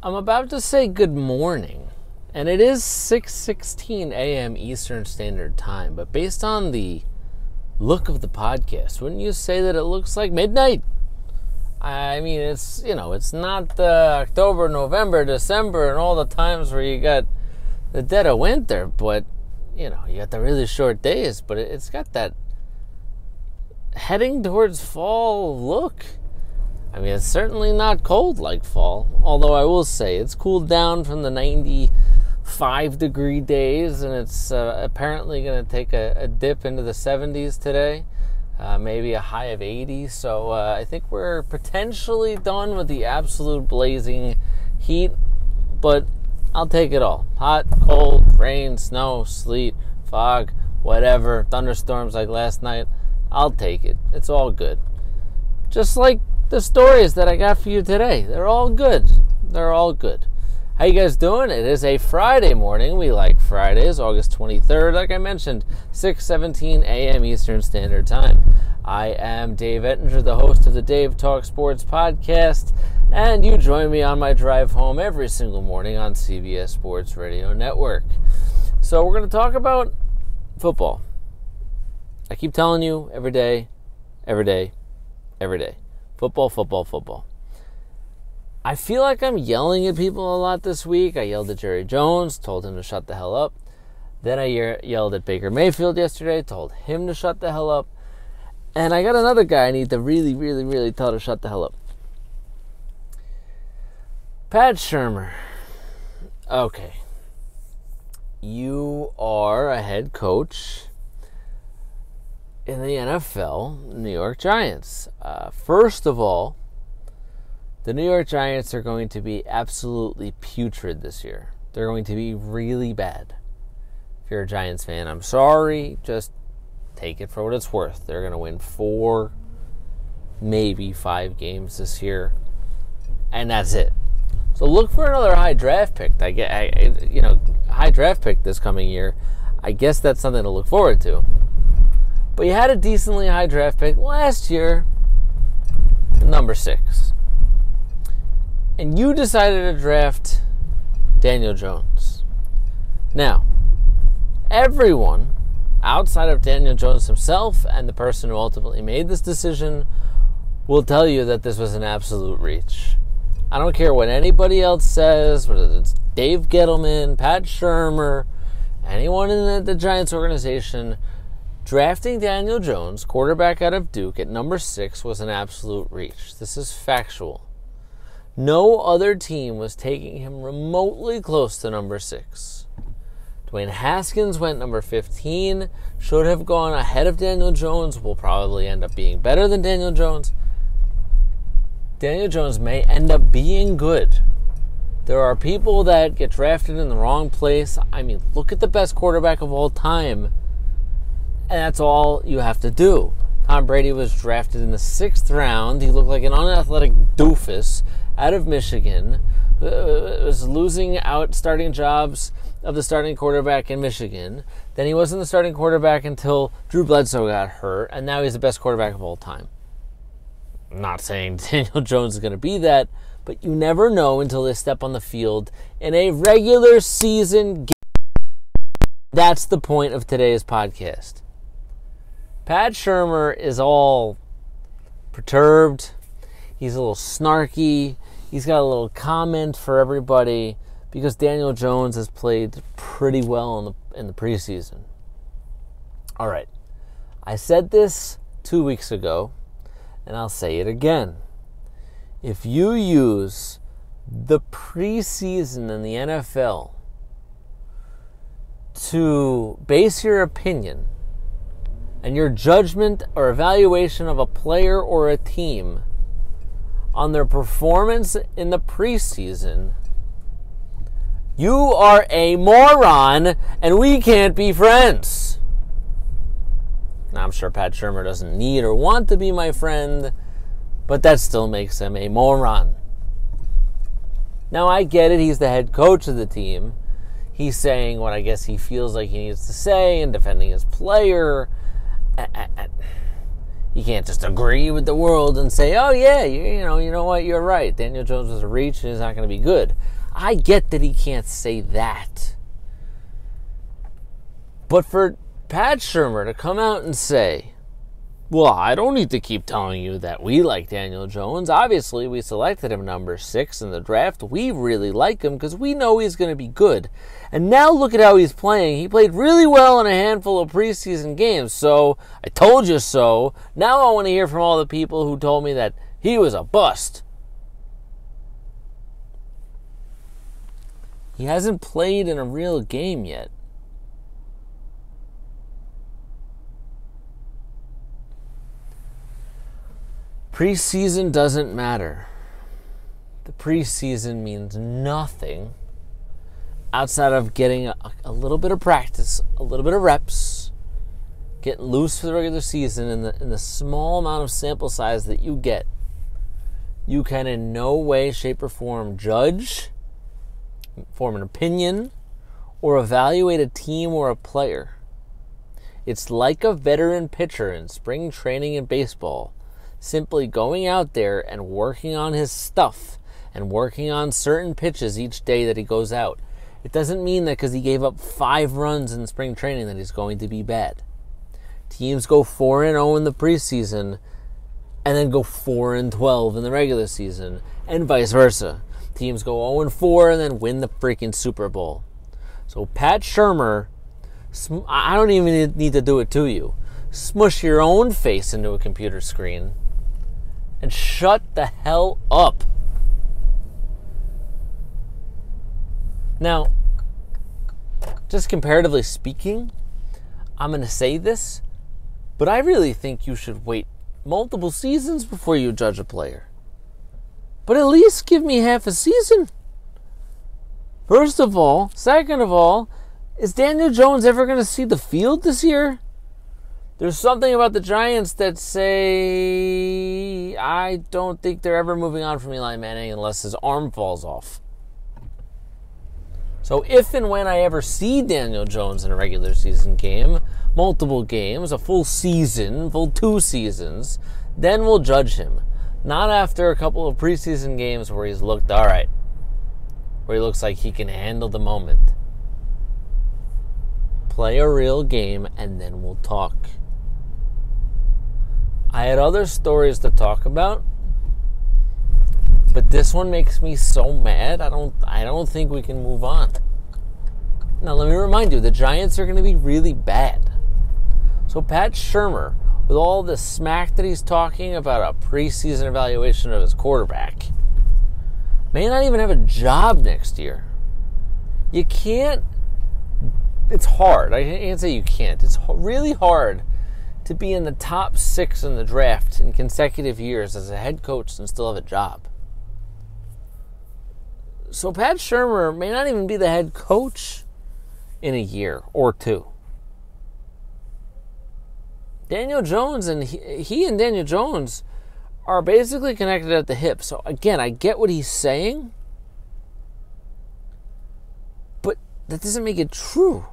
I'm about to say good morning, and it is 6:16 a.m. Eastern Standard Time, but based on the look of the podcast, wouldn't you say that it looks like midnight? I mean, it's not October, November, December, and all the times where you got the dead of winter, but, you got the really short days, but it's got that heading towards fall look. I mean, it's certainly not cold like fall, although I will say it's cooled down from the 95-degree days, and it's apparently going to take a dip into the 70s today, maybe a high of 80. So I think we're potentially done with the absolute blazing heat, but I'll take it all. Hot, cold, rain, snow, sleet, fog, whatever, thunderstorms like last night, I'll take it. It's all good. Just like the stories that I got for you today. They're all good. They're all good. How you guys doing? It is a Friday morning. We like Fridays, August 23rd. Like I mentioned, 6:17 a.m. Eastern Standard Time. I am Dave Ettinger, the host of the DaveTalksSports podcast, and you join me on my drive home every single morning on CBS Sports Radio Network. So we're going to talk about football. I keep telling you every day, every day, every day. Football, football, football. I feel like I'm yelling at people a lot this week. I yelled at Jerry Jones, told him to shut the hell up. Then I yelled at Baker Mayfield yesterday, told him to shut the hell up. And I got another guy I need to really, really, really tell to shut the hell up. Pat Shurmur. Okay. You are a head coach in the NFL, New York Giants. First of all, the New York Giants are going to be absolutely putrid this year. They're going to be really bad. If you're a Giants fan, I'm sorry. Just take it for what it's worth. They're going to win 4, maybe 5 games this year, and that's it. So look for another high draft pick. High draft pick this coming year. I guess that's something to look forward to. But you had a decently high draft pick last year, number 6. And you decided to draft Daniel Jones. Now, everyone outside of Daniel Jones himself and the person who ultimately made this decision will tell you that this was an absolute reach. I don't care what anybody else says, whether it's Dave Gettleman, Pat Shurmur, anyone in the Giants organization. Drafting Daniel Jones, quarterback out of Duke, at number 6 was an absolute reach. This is factual. No other team was taking him remotely close to number 6. Dwayne Haskins went number 15, should have gone ahead of Daniel Jones, will probably end up being better than Daniel Jones. Daniel Jones may end up being good. There are people that get drafted in the wrong place. I mean, look at the best quarterback of all time. And that's all you have to do. Tom Brady was drafted in the 6th round. He looked like an unathletic doofus out of Michigan. Was losing out starting jobs of the starting quarterback in Michigan. Then he wasn't the starting quarterback until Drew Bledsoe got hurt. And now he's the best quarterback of all time. I'm not saying Daniel Jones is going to be that. But you never know until they step on the field in a regular season game. That's the point of today's podcast. Pat Shurmur is all perturbed. He's a little snarky. He's got a little comment for everybody because Daniel Jones has played pretty well in the preseason. All right. I said this 2 weeks ago, and I'll say it again. If you use the preseason in the NFL to base your opinion and your judgment or evaluation of a player or a team on their performance in the preseason, you are a moron and we can't be friends. Now, I'm sure Pat Shurmur doesn't need or want to be my friend, but that still makes him a moron. Now, I get it. He's the head coach of the team. He's saying what I guess he feels like he needs to say and defending his player. You can't just agree with the world and say, oh yeah, you know what, you're right. Daniel Jones was a reach and he's not going to be good. I get that he can't say that. But for Pat Shurmur to come out and say, well, I don't need to keep telling you that we like Daniel Jones. Obviously, we selected him number 6 in the draft. We really like him because we know he's going to be good. And now look at how he's playing. He played really well in a handful of preseason games. So, I told you so. Now I want to hear from all the people who told me that he was a bust. He hasn't played in a real game yet. Preseason doesn't matter. The preseason means nothing outside of getting a little bit of practice, a little bit of reps, getting loose for the regular season. In the small amount of sample size that you get, you can in no way, shape, or form judge, form an opinion, or evaluate a team or a player. It's like a veteran pitcher in spring training in baseball, simply going out there and working on his stuff and working on certain pitches each day that he goes out. It doesn't mean that because he gave up 5 runs in spring training that he's going to be bad. Teams go 4-0 in the preseason and then go 4-12 in the regular season, and vice versa. Teams go 0-4 and then win the freaking Super Bowl. So Pat Shurmur, I don't even need to do it to you. Smush your own face into a computer screen and shut the hell up. Now, just comparatively speaking, I'm going to say this, but I really think you should wait multiple seasons before you judge a player. But at least give me half a season. First of all. Second of all, is Daniel Jones ever going to see the field this year? There's something about the Giants that say, I don't think they're ever moving on from Eli Manning unless his arm falls off. So if and when I ever see Daniel Jones in a regular season game, multiple games, a full season, full 2 seasons, then we'll judge him. Not after a couple of preseason games where he's looked all right, where he looks like he can handle the moment. Play a real game and then we'll talk. I had other stories to talk about, but this one makes me so mad. I don't think we can move on. Now let me remind you, the Giants are going to be really bad. So Pat Shurmur, with all the smack that he's talking about a preseason evaluation of his quarterback, may not even have a job next year. You can't. It's hard. I can't say you can't. It's really hard to be in the top 6 in the draft in consecutive years as a head coach and still have a job. So Pat Shurmur may not even be the head coach in a year or 2. Daniel Jones and he and Daniel Jones are basically connected at the hip. So again, I get what he's saying, but that doesn't make it true.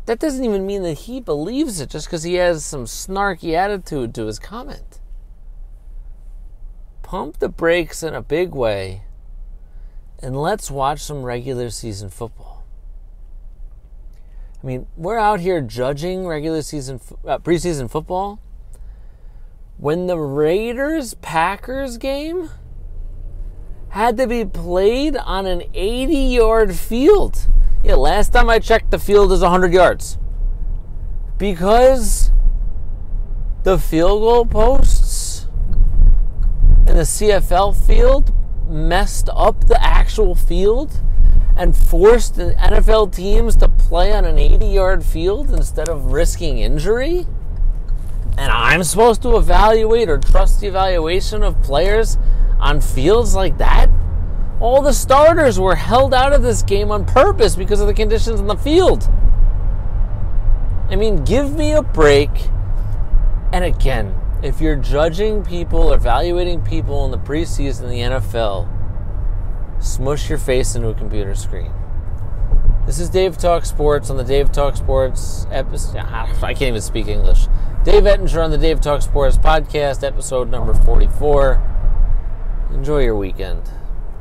That doesn't even mean that he believes it just because he has some snarky attitude to his comment. Pump the brakes in a big way and let's watch some regular season football. I mean, we're out here judging regular season, preseason football when the Raiders-Packers game had to be played on an 80-yard field. Yeah, last time I checked, the field is 100 yards. Because the field goal posts in the CFL field messed up the actual field and forced the NFL teams to play on an 80-yard field instead of risking injury? And I'm supposed to evaluate or trust the evaluation of players on fields like that? All the starters were held out of this game on purpose because of the conditions on the field. I mean, give me a break. And again, if you're judging people, evaluating people in the preseason in the NFL, smush your face into a computer screen. This is Dave Talk Sports on the Dave Talk Sports episode. I can't even speak English. Dave Ettinger on the Dave Talk Sports podcast, episode number 44. Enjoy your weekend.